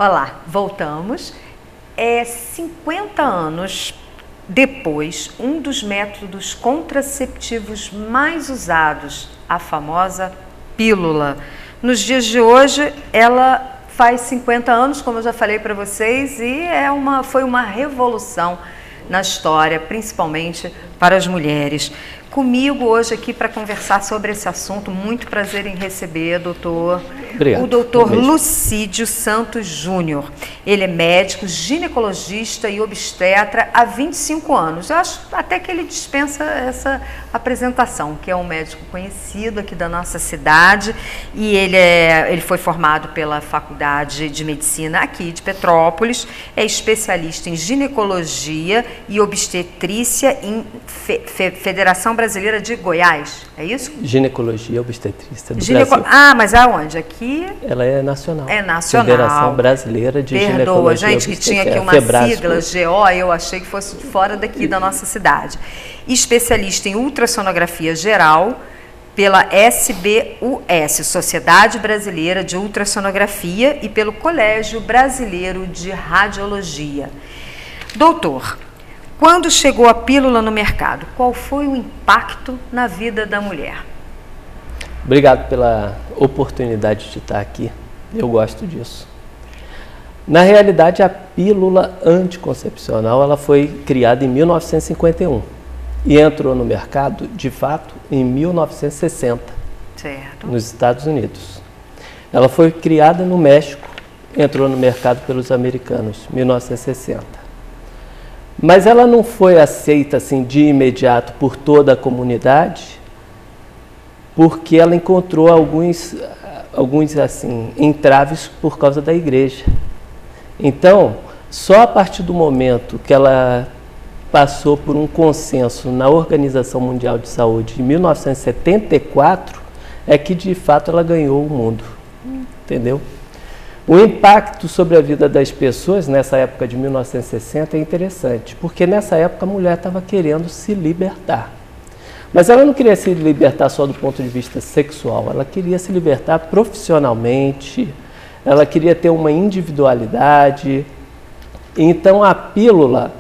Olá, voltamos. 50 anos depois, um dos métodos contraceptivos mais usados, a famosa pílula. Nos dias de hoje, ela faz 50 anos, como eu já falei para vocês, e foi uma revolução na história, principalmente para as mulheres. Comigo hoje aqui para conversar sobre esse assunto, muito prazer em receber, doutor. Obrigado. O doutor Lucídio Santos Júnior. Ele é médico, ginecologista e obstetra há 25 anos. Eu acho até que ele dispensa essa apresentação, que é um médico conhecido aqui da nossa cidade, e ele foi formado pela Faculdade de Medicina aqui de Petrópolis, é especialista em ginecologia e obstetrícia em Federação Brasileira de Goiás, é isso? Ginecologia obstetrícia do Brasil. Ah, mas aonde? Aqui? Ela é nacional. É nacional. Federação Brasileira de Ginecologia. Perdoa, gente, que tinha aqui uma sigla, GO, eu achei que fosse fora daqui da nossa cidade. Especialista em ultrassonografia geral pela SBUS, Sociedade Brasileira de Ultrassonografia, e pelo Colégio Brasileiro de Radiologia. Doutor, quando chegou a pílula no mercado, qual foi o impacto na vida da mulher? Obrigado pela oportunidade de estar aqui. Eu gosto disso. Na realidade, a pílula anticoncepcional ela foi criada em 1951 e entrou no mercado, de fato, em 1960, certo, nos Estados Unidos. Ela foi criada no México, entrou no mercado pelos americanos, 1960. Mas ela não foi aceita assim de imediato por toda a comunidade, porque ela encontrou alguns assim entraves por causa da igreja. Então, só a partir do momento que ela passou por um consenso na Organização Mundial de Saúde em 1974 é que de fato ela ganhou o mundo, entendeu? O impacto sobre a vida das pessoas nessa época de 1960 é interessante, porque nessa época a mulher estava querendo se libertar. Mas ela não queria se libertar só do ponto de vista sexual, ela queria se libertar profissionalmente, ela queria ter uma individualidade. Então a pílula,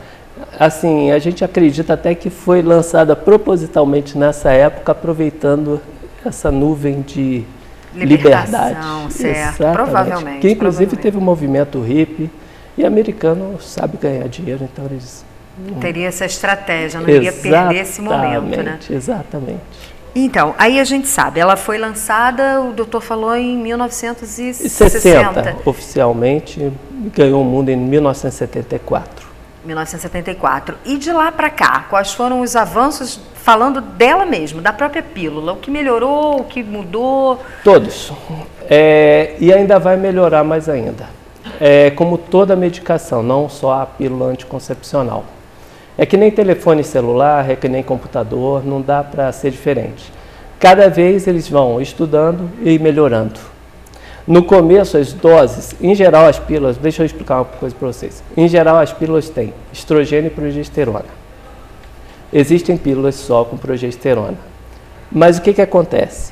assim, a gente acredita até que foi lançada propositalmente nessa época, aproveitando essa nuvem de liberdade. Certo, exatamente. Provavelmente. Que inclusive teve o movimento hippie, e americano sabe ganhar dinheiro, então eles... Teria essa estratégia, não iria perder esse momento, né? Exatamente. Então, aí a gente sabe, ela foi lançada, o doutor falou, em 1960. Oficialmente, ganhou o mundo em 1974. 1974. E de lá para cá, quais foram os avanços, falando dela mesma, da própria pílula? O que melhorou, o que mudou? Todos. E ainda vai melhorar mais ainda. Como toda medicação, não só a pílula anticoncepcional. É que nem telefone celular, é que nem computador, não dá para ser diferente. Cada vez eles vão estudando e melhorando. No começo, as doses, em geral as pílulas, deixa eu explicar uma coisa para vocês. Em geral as pílulas têm estrogênio e progesterona. Existem pílulas só com progesterona. Mas o que acontece?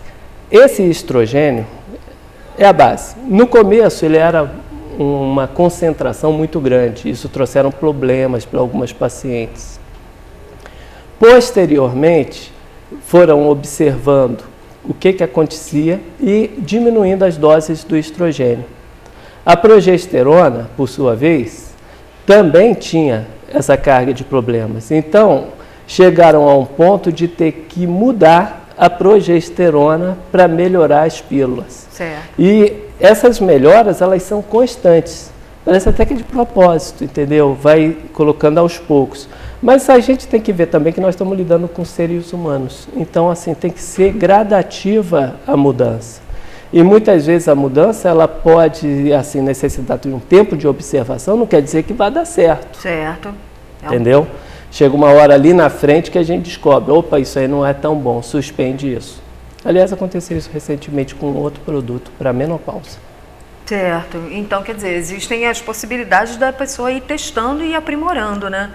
Esse estrogênio é a base. No começo ele era uma concentração muito grande, isso trouxeram problemas para algumas pacientes. Posteriormente, foram observando o que acontecia e diminuindo as doses do estrogênio. A progesterona, por sua vez, também tinha essa carga de problemas. Então, chegaram a um ponto de ter que mudar a progesterona para melhorar as pílulas. Certo. E essas melhoras, elas são constantes. Parece até que de propósito, entendeu? Vai colocando aos poucos. Mas a gente tem que ver também que nós estamos lidando com seres humanos. Então, assim, tem que ser gradativa a mudança. E muitas vezes a mudança, ela pode, assim, necessitar de um tempo de observação, não quer dizer que vai dar certo. Certo. Entendeu? Chega uma hora ali na frente que a gente descobre, opa, isso aí não é tão bom, suspende isso. Aliás, aconteceu isso recentemente com outro produto para menopausa. Certo. Então, quer dizer, existem as possibilidades da pessoa ir testando e aprimorando, né?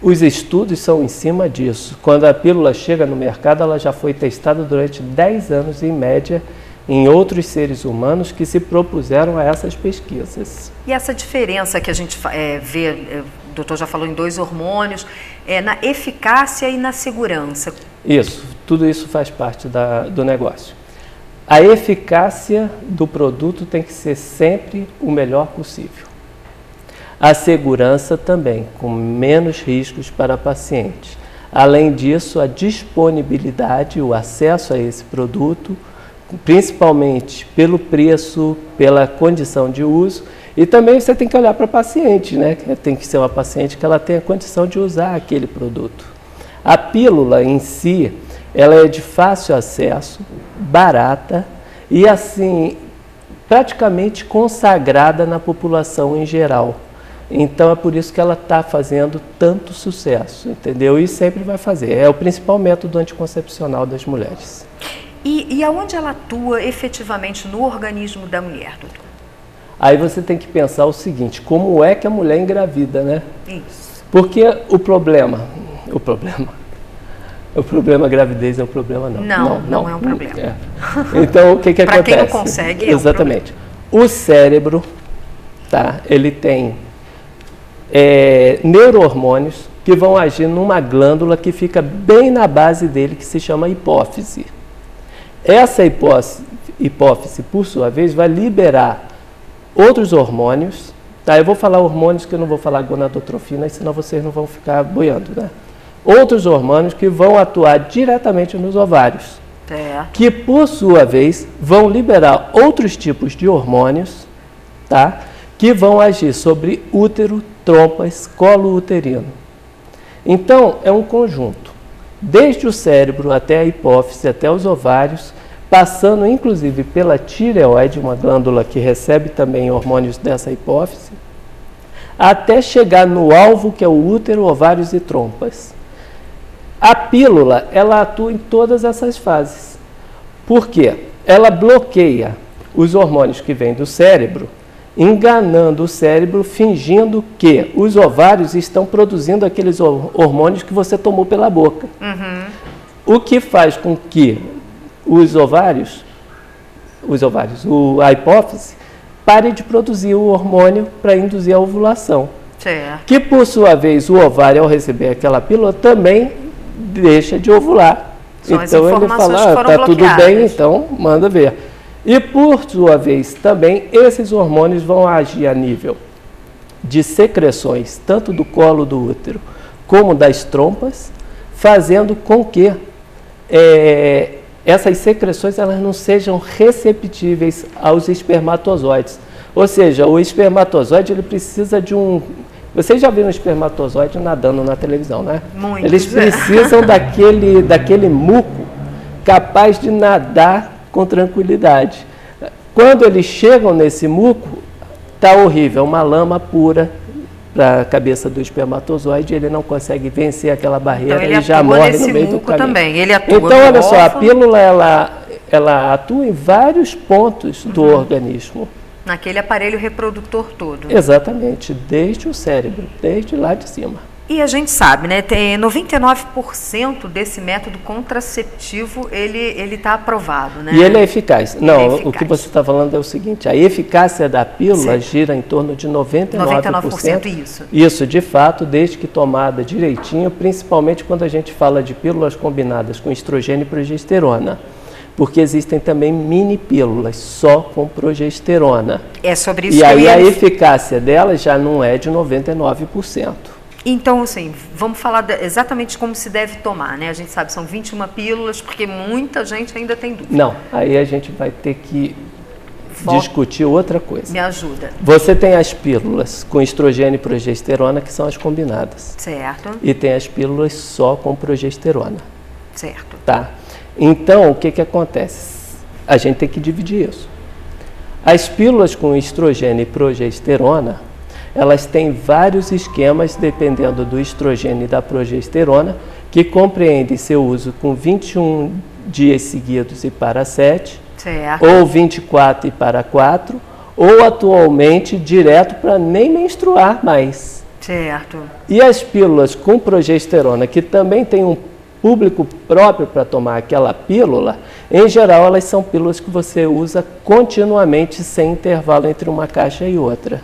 Os estudos são em cima disso. Quando a pílula chega no mercado, ela já foi testada durante 10 anos, em média, em outros seres humanos que se propuseram a essas pesquisas. E essa diferença que a gente vê, o doutor já falou em 2 hormônios, na eficácia e na segurança. Isso, tudo isso faz parte do negócio. A eficácia do produto tem que ser sempre o melhor possível. A segurança também, com menos riscos para a paciente. Além disso, a disponibilidade, o acesso a esse produto, principalmente pelo preço, pela condição de uso, e também você tem que olhar para a paciente, né? Tem que ser uma paciente que ela tenha condição de usar aquele produto. A pílula em si, ela é de fácil acesso, barata e assim, praticamente consagrada na população em geral. Então é por isso que ela está fazendo tanto sucesso, entendeu? E sempre vai fazer. É o principal método anticoncepcional das mulheres. E aonde ela atua efetivamente no organismo da mulher, doutor? Aí você tem que pensar o seguinte, como é que a mulher engravida, né? Isso. Porque o problema gravidez é um problema não. Não é um problema. Então o que acontece? Para quem não consegue, exatamente. O cérebro, tá? Ele tem neurohormônios que vão agir numa glândula que fica bem na base dele, que se chama hipófise. Essa hipófise, por sua vez, vai liberar outros hormônios. Tá? Eu vou falar hormônios que eu não vou falar gonadotrofina, senão vocês não vão ficar boiando, né? Outros hormônios que vão atuar diretamente nos ovários, que por sua vez vão liberar outros tipos de hormônios, tá? Que vão agir sobre útero, trompas, colo uterino. Então, é um conjunto, desde o cérebro até a hipófise, até os ovários, passando inclusive pela tireoide, uma glândula que recebe também hormônios dessa hipófise, até chegar no alvo, que é o útero, ovários e trompas. A pílula, ela atua em todas essas fases. Por quê? Ela bloqueia os hormônios que vêm do cérebro, enganando o cérebro, fingindo que os ovários estão produzindo aqueles hormônios que você tomou pela boca. O que faz com que a hipófise pare de produzir o hormônio para induzir a ovulação. Certo. Que, por sua vez, o ovário, ao receber aquela pílula, também deixa de ovular. São então ele fala, está tudo bem, então manda ver. E, por sua vez, também, esses hormônios vão agir a nível de secreções, tanto do colo do útero como das trompas, fazendo com que essas secreções elas não sejam receptíveis aos espermatozoides. Ou seja, o espermatozoide ele precisa de um... Vocês já viram um espermatozoide nadando na televisão, né? Muito. Eles precisam daquele muco capaz de nadar com tranquilidade. Quando eles chegam nesse muco, está horrível, uma lama pura para a cabeça do espermatozoide, ele não consegue vencer aquela barreira e já morre no meio do caminho. Também. Ele atua então, olha só, a pílula ela atua em vários pontos do organismo. Naquele aparelho reprodutor todo. Exatamente, desde o cérebro, desde lá de cima. E a gente sabe, né, tem 99% desse método contraceptivo, ele está aprovado, né? E ele é eficaz. Não, é eficaz. O que você está falando é o seguinte, a eficácia da pílula gira em torno de 99%. 99% isso. Isso, de fato, desde que tomada direitinho, principalmente quando a gente fala de pílulas combinadas com estrogênio e progesterona. Porque existem também mini pílulas só com progesterona. É sobre isso e que aí a eficácia delas já não é de 99%. Então, assim, vamos falar exatamente como se deve tomar, né? A gente sabe, são 21 pílulas, porque muita gente ainda tem dúvida. Não, aí a gente vai ter que discutir outra coisa. Me ajuda. Você tem as pílulas com estrogênio e progesterona, que são as combinadas. Certo. E tem as pílulas só com progesterona. Certo. Tá? Então, o que acontece? A gente tem que dividir isso. As pílulas com estrogênio e progesterona, elas têm vários esquemas, dependendo do estrogênio e da progesterona, que compreendem seu uso com 21 dias seguidos e para 7, certo. Ou 24 e para 4, ou atualmente direto para nem menstruar mais. Certo. E as pílulas com progesterona, que também tem um público próprio para tomar aquela pílula, em geral elas são pílulas que você usa continuamente, sem intervalo entre uma caixa e outra.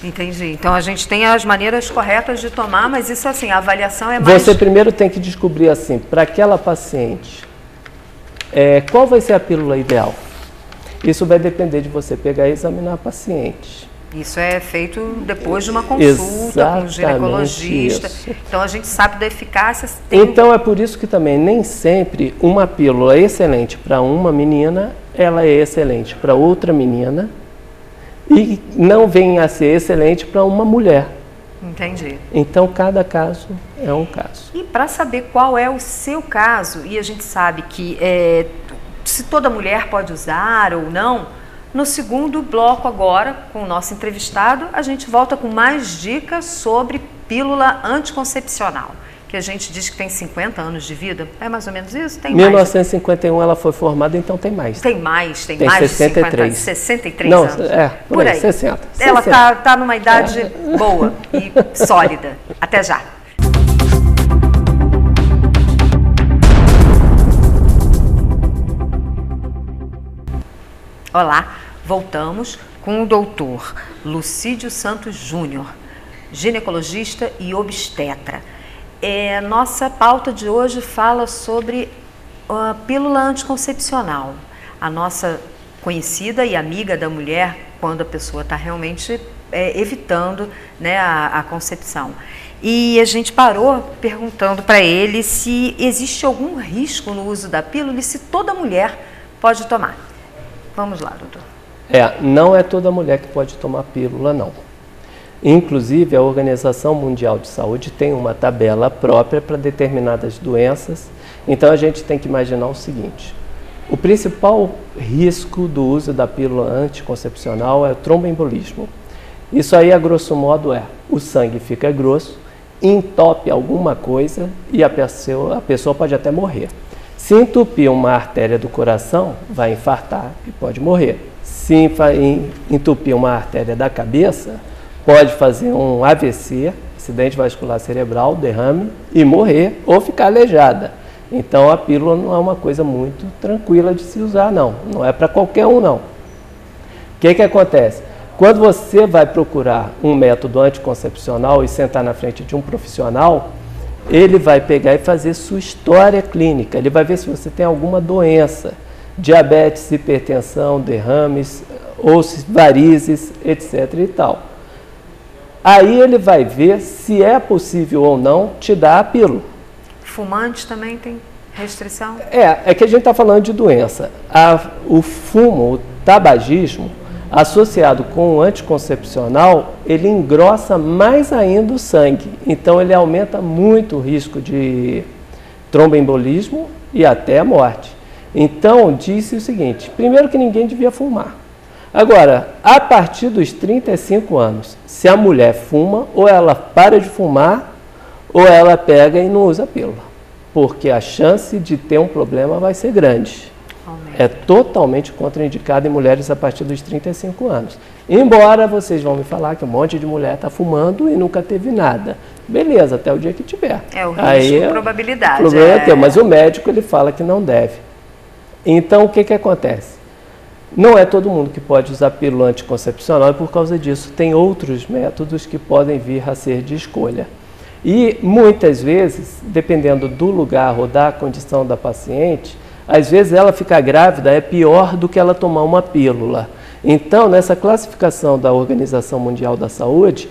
Entendi. Então a gente tem as maneiras corretas de tomar, mas isso assim, a avaliação é mais... Você primeiro tem que descobrir assim, para aquela paciente, qual vai ser a pílula ideal? Isso vai depender de você pegar e examinar a paciente. Isso é feito depois de uma consulta com um ginecologista. Isso. Então a gente sabe da eficácia. Então é por isso que também nem sempre uma pílula excelente para uma menina, ela é excelente para outra menina e não vem a ser excelente para uma mulher. Entendi. Então cada caso é um caso. E para saber qual é o seu caso, e a gente sabe que se toda mulher pode usar ou não, no segundo bloco agora, com o nosso entrevistado, a gente volta com mais dicas sobre pílula anticoncepcional, que a gente diz que tem 50 anos de vida. É mais ou menos isso? Tem 1951 mais. Ela foi formada, então tem mais. Tem mais, tem mais 63. de 63 Não, anos. por aí, 60. Ela está numa idade boa e sólida. Até já. Olá, voltamos com o doutor Lucídio Santos Júnior, ginecologista e obstetra. Nossa pauta de hoje fala sobre a pílula anticoncepcional, a nossa conhecida e amiga da mulher quando a pessoa está realmente evitando, né, a concepção. E a gente parou perguntando para ele se existe algum risco no uso da pílula e se toda mulher pode tomar. Vamos lá, doutor. Não é toda mulher que pode tomar pílula, não. Inclusive, a Organização Mundial de Saúde tem uma tabela própria para determinadas doenças. Então, a gente tem que imaginar o seguinte. O principal risco do uso da pílula anticoncepcional é o tromboembolismo. Isso aí, a grosso modo, o sangue fica grosso, entope alguma coisa e a pessoa pode até morrer. Se entupir uma artéria do coração, vai infartar e pode morrer. Se entupir uma artéria da cabeça, pode fazer um AVC, acidente vascular cerebral, derrame, e morrer ou ficar aleijada. Então a pílula não é uma coisa muito tranquila de se usar, não. Não é para qualquer um, não. O que acontece? Quando você vai procurar um método anticoncepcional e sentar na frente de um profissional, ele vai pegar e fazer sua história clínica. Ele vai ver se você tem alguma doença, diabetes, hipertensão, derrames, ou varizes, etc. e tal. Aí ele vai ver se é possível ou não te dar a pílula. Fumante também tem restrição? É que a gente está falando de doença. O fumo, o tabagismo, associado com o anticoncepcional, ele engrossa mais ainda o sangue. Então, ele aumenta muito o risco de tromboembolismo e até a morte. Então, disse o seguinte, primeiro que ninguém devia fumar. Agora, a partir dos 35 anos, se a mulher fuma, ou ela para de fumar, ou ela pega e não usa pílula. Porque a chance de ter um problema vai ser grande. É totalmente contraindicado em mulheres a partir dos 35 anos. Embora vocês vão me falar que um monte de mulher está fumando e nunca teve nada. Beleza, até o dia que tiver. O risco, probabilidade. O problema é teu, mas o médico ele fala que não deve. Então, o que acontece? Não é todo mundo que pode usar pílula anticoncepcional e por causa disso tem outros métodos que podem vir a ser de escolha. E muitas vezes, dependendo do lugar ou da condição da paciente, às vezes ela ficar grávida é pior do que ela tomar uma pílula. Então, nessa classificação da Organização Mundial da Saúde,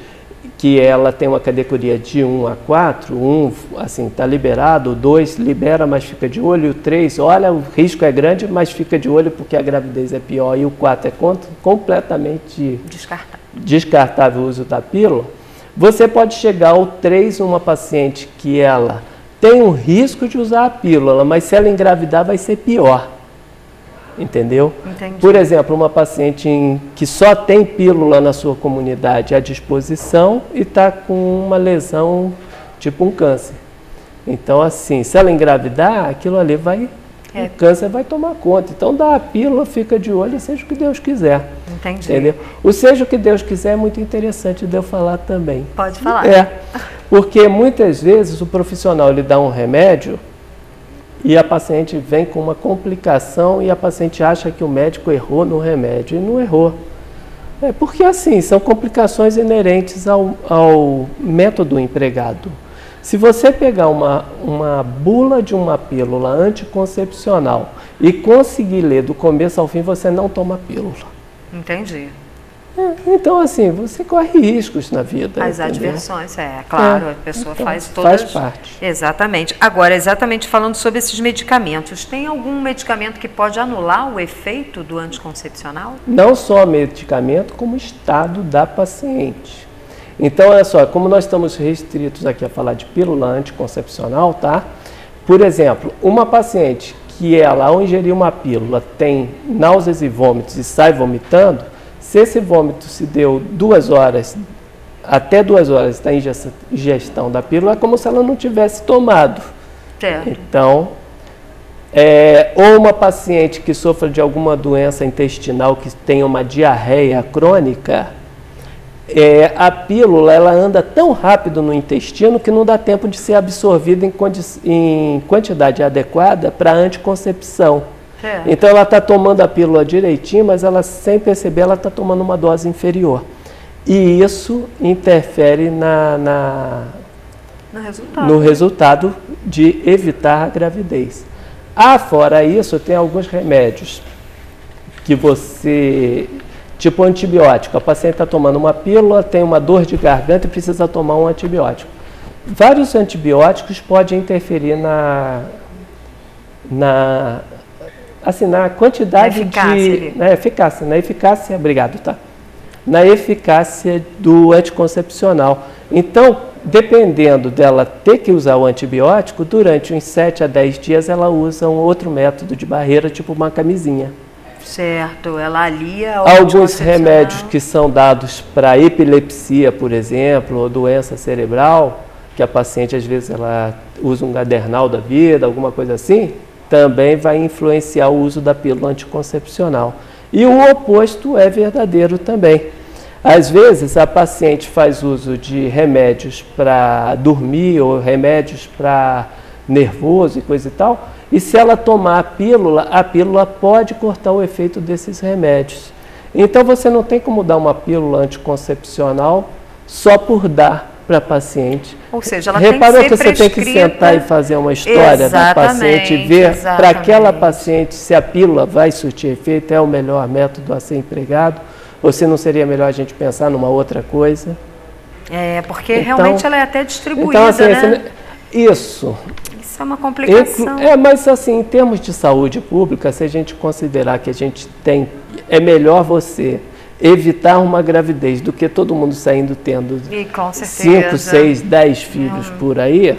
que ela tem uma categoria de 1 a 4, 1 assim, está liberado, o 2 libera, mas fica de olho, o 3, olha, o risco é grande, mas fica de olho porque a gravidez é pior, e o 4 é completamente descartável o uso da pílula. Você pode chegar ao 3 numa paciente que ela tem um risco de usar a pílula, mas se ela engravidar vai ser pior. Entendeu? Entendi. Por exemplo, uma paciente que só tem pílula na sua comunidade à disposição e está com uma lesão, tipo um câncer. Então, assim, se ela engravidar, aquilo ali o câncer vai tomar conta. Então, dá a pílula, fica de olho e seja o que Deus quiser. Entendi. Entendeu? O seja o que Deus quiser é muito interessante de eu falar também. Pode falar. Porque muitas vezes o profissional lhe dá um remédio e a paciente vem com uma complicação e a paciente acha que o médico errou no remédio, e não errou. É porque, assim, são complicações inerentes ao método empregado. Se você pegar uma bula de uma pílula anticoncepcional e conseguir ler do começo ao fim, você não toma pílula. Entendi. Então, assim, você corre riscos na vida. As entendeu? adversões, claro, a pessoa então, faz todas... Faz parte. Exatamente. Agora, exatamente falando sobre esses medicamentos, tem algum medicamento que pode anular o efeito do anticoncepcional? Não só medicamento, como estado da paciente. Então, olha só, como nós estamos restritos aqui a falar de pílula anticoncepcional, tá? Por exemplo, uma paciente que ela, ao ingerir uma pílula, tem náuseas e vômitos e sai vomitando, se esse vômito se deu 2 horas, até 2 horas da ingestão da pílula, é como se ela não tivesse tomado. Certo. Então, ou uma paciente que sofra de alguma doença intestinal, que tenha uma diarreia crônica, a pílula ela anda tão rápido no intestino que não dá tempo de ser absorvida em quantidade adequada para a anticoncepção. Então ela está tomando a pílula direitinho, mas ela, sem perceber, ela está tomando uma dose inferior. E isso interfere no resultado de evitar a gravidez. Fora isso, tem alguns remédios que você... Tipo antibiótico, a paciente está tomando uma pílula, tem uma dor de garganta e precisa tomar um antibiótico. Vários antibióticos podem interferir na quantidade na eficácia, obrigado, tá? Na eficácia do anticoncepcional. Então, dependendo dela ter que usar o antibiótico, durante uns 7 a 10 dias ela usa um outro método de barreira, tipo uma camisinha. Certo, ela alia... Alguns remédios que são dados para epilepsia, por exemplo, ou doença cerebral, que a paciente às vezes ela usa um Gadernal da vida, alguma coisa assim, também vai influenciar o uso da pílula anticoncepcional. E o oposto é verdadeiro também. Às vezes a paciente faz uso de remédios para dormir ou remédios para nervoso e coisa e tal, e se ela tomar a pílula pode cortar o efeito desses remédios. Então você não tem como dar uma pílula anticoncepcional só por dar para a paciente. Ou seja, ela Reparou tem que ser você tem que sentar e fazer uma história da paciente e ver para aquela paciente se a pílula vai surtir efeito, é o melhor método a ser empregado, ou se não seria melhor a gente pensar numa outra coisa? Porque realmente ela é até distribuída, então, assim, né? Isso é uma complicação. Mas assim, em termos de saúde pública, se a gente considerar que a gente é melhor você evitar uma gravidez do que todo mundo saindo tendo 5, 6, 10 filhos por aí,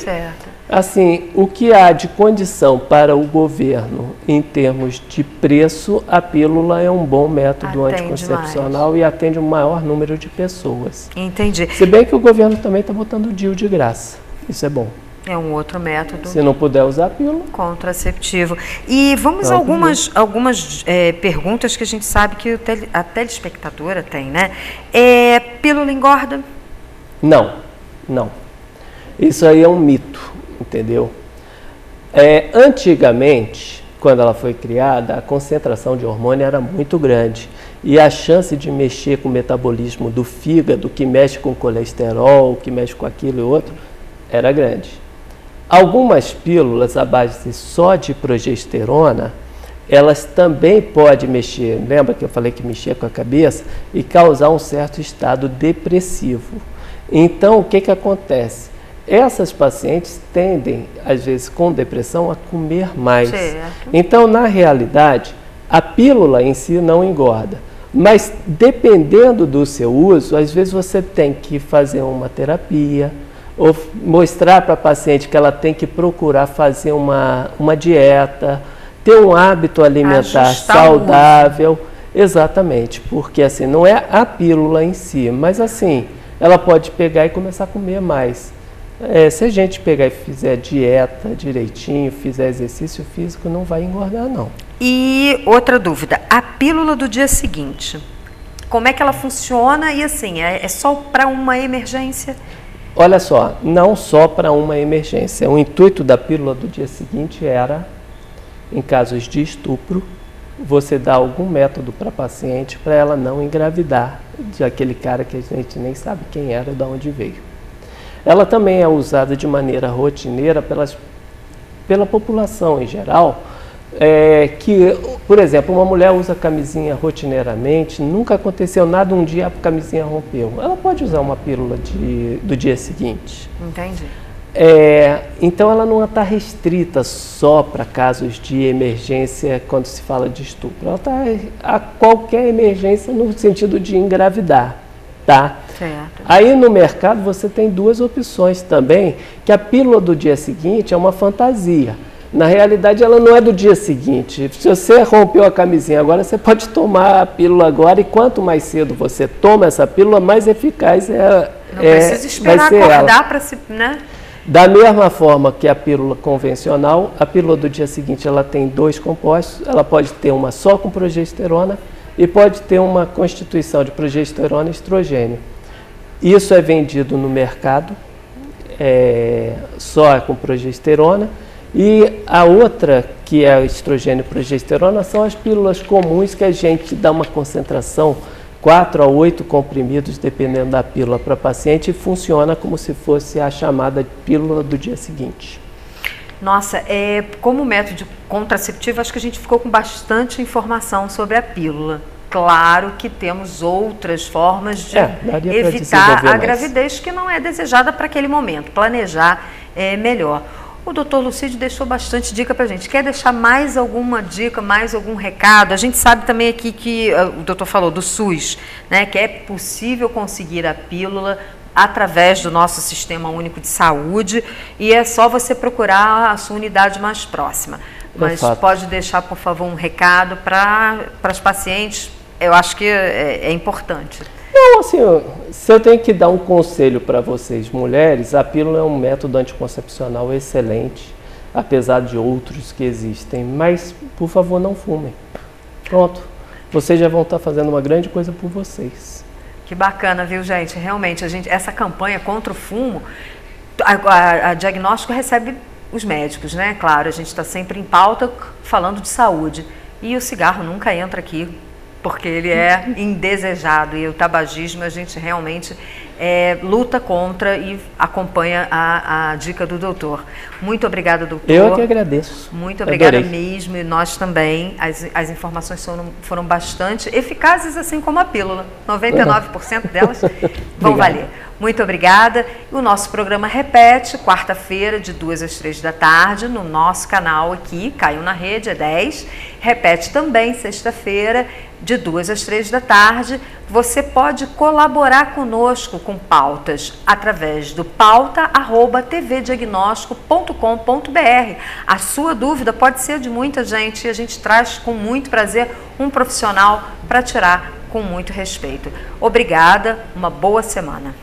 assim, o que há de condição para o governo em termos de preço, a pílula é um bom método anticoncepcional e atende um maior número de pessoas. Entendi. Se bem que o governo também está botando o DIU de graça. Isso é bom. É um outro método. Se não puder usar a pílula. Contraceptivo. E vamos a algumas perguntas que a gente sabe que a telespectadora tem, né? Pílula engorda? Não. Isso aí é um mito, entendeu? Antigamente, quando ela foi criada, a concentração de hormônio era muito grande. E a chance de mexer com o metabolismo do fígado, que mexe com colesterol, que mexe com aquilo e outro, era grande. Algumas pílulas à base só de progesterona, elas também podem mexer, lembra que eu falei que mexia com a cabeça, e causar um certo estado depressivo. Então, o que acontece? Essas pacientes tendem, às vezes com depressão, a comer mais. Certo. Então, na realidade, a pílula em si não engorda. Mas, dependendo do seu uso, às vezes você tem que fazer uma terapia, ou mostrar para a paciente que ela tem que procurar fazer uma dieta, ter um hábito alimentar saudável. Exatamente, porque assim, não é a pílula em si, mas assim, ela pode pegar e começar a comer mais. Se a gente pegar e fizer dieta direitinho, fizer exercício físico, não vai engordar não. E outra dúvida, a pílula do dia seguinte, como é que ela funciona? E assim, é só para uma emergência? Olha só, não só para uma emergência. O intuito da pílula do dia seguinte era, em casos de estupro, você dar algum método para a paciente para ela não engravidar de aquele cara que a gente nem sabe quem era e de onde veio. Ela também é usada de maneira rotineira pela população em geral, que, por exemplo, uma mulher usa camisinha rotineiramente, nunca aconteceu nada, um dia a camisinha rompeu. Ela pode usar uma pílula do dia seguinte. Entendi. Então ela não está restrita só para casos de emergência quando se fala de estupro. Ela está a qualquer emergência no sentido de engravidar. Tá? Certo. Aí no mercado você tem duas opções também, que a pílula do dia seguinte é uma fantasia. Na realidade, ela não é do dia seguinte. Se você rompeu a camisinha agora, você pode tomar a pílula agora, e quanto mais cedo você toma essa pílula, mais eficaz não precisa esperar acordar para se, né? Da mesma forma que a pílula convencional, a pílula do dia seguinte ela tem 2 compostos. Ela pode ter uma só com progesterona e pode ter uma constituição de progesterona e estrogênio. Isso é vendido no mercado, só com progesterona. E a outra, que é o estrogênio e progesterona, são as pílulas comuns que a gente dá uma concentração 4 a 8 comprimidos, dependendo da pílula para paciente, e funciona como se fosse a chamada pílula do dia seguinte. Nossa, como método contraceptivo, acho que a gente ficou com bastante informação sobre a pílula. Claro que temos outras formas de evitar a gravidez que não é desejada para aquele momento. Planejar é melhor. O doutor Lucídio deixou bastante dica para a gente. Quer deixar mais alguma dica, mais algum recado? A gente sabe também aqui que o doutor falou do SUS, né, que é possível conseguir a pílula através do nosso Sistema Único de Saúde, e é só você procurar a sua unidade mais próxima. Mas pode deixar, por favor, um recado para as pacientes? Eu acho que é importante. Não, assim, se eu tenho que dar um conselho para vocês, mulheres, a pílula é um método anticoncepcional excelente, apesar de outros que existem, mas, por favor, não fumem. Pronto, vocês já vão estar fazendo uma grande coisa por vocês. Que bacana, viu, gente? Realmente, essa campanha contra o fumo, a Diagnóstico recebe os médicos, né? Claro, a gente está sempre em pauta falando de saúde, e o cigarro nunca entra aqui, porque ele é indesejado, e o tabagismo a gente realmente luta contra e acompanha a dica do doutor. Muito obrigada, doutor. Eu que agradeço. Muito obrigada mesmo, e nós também. As informações foram bastante eficazes, assim como a pílula. 99% delas vão valer. Muito obrigada. O nosso programa repete, quarta-feira, de 2 às 3 da tarde, no nosso canal aqui, Caiu na Rede, é 10. Repete também, sexta-feira, de 2 às 3 da tarde. Você pode colaborar conosco com pautas através do pauta@tvdiagnóstico.com.br. A sua dúvida pode ser de muita gente, e a gente traz com muito prazer um profissional para tirar com muito respeito. Obrigada, uma boa semana.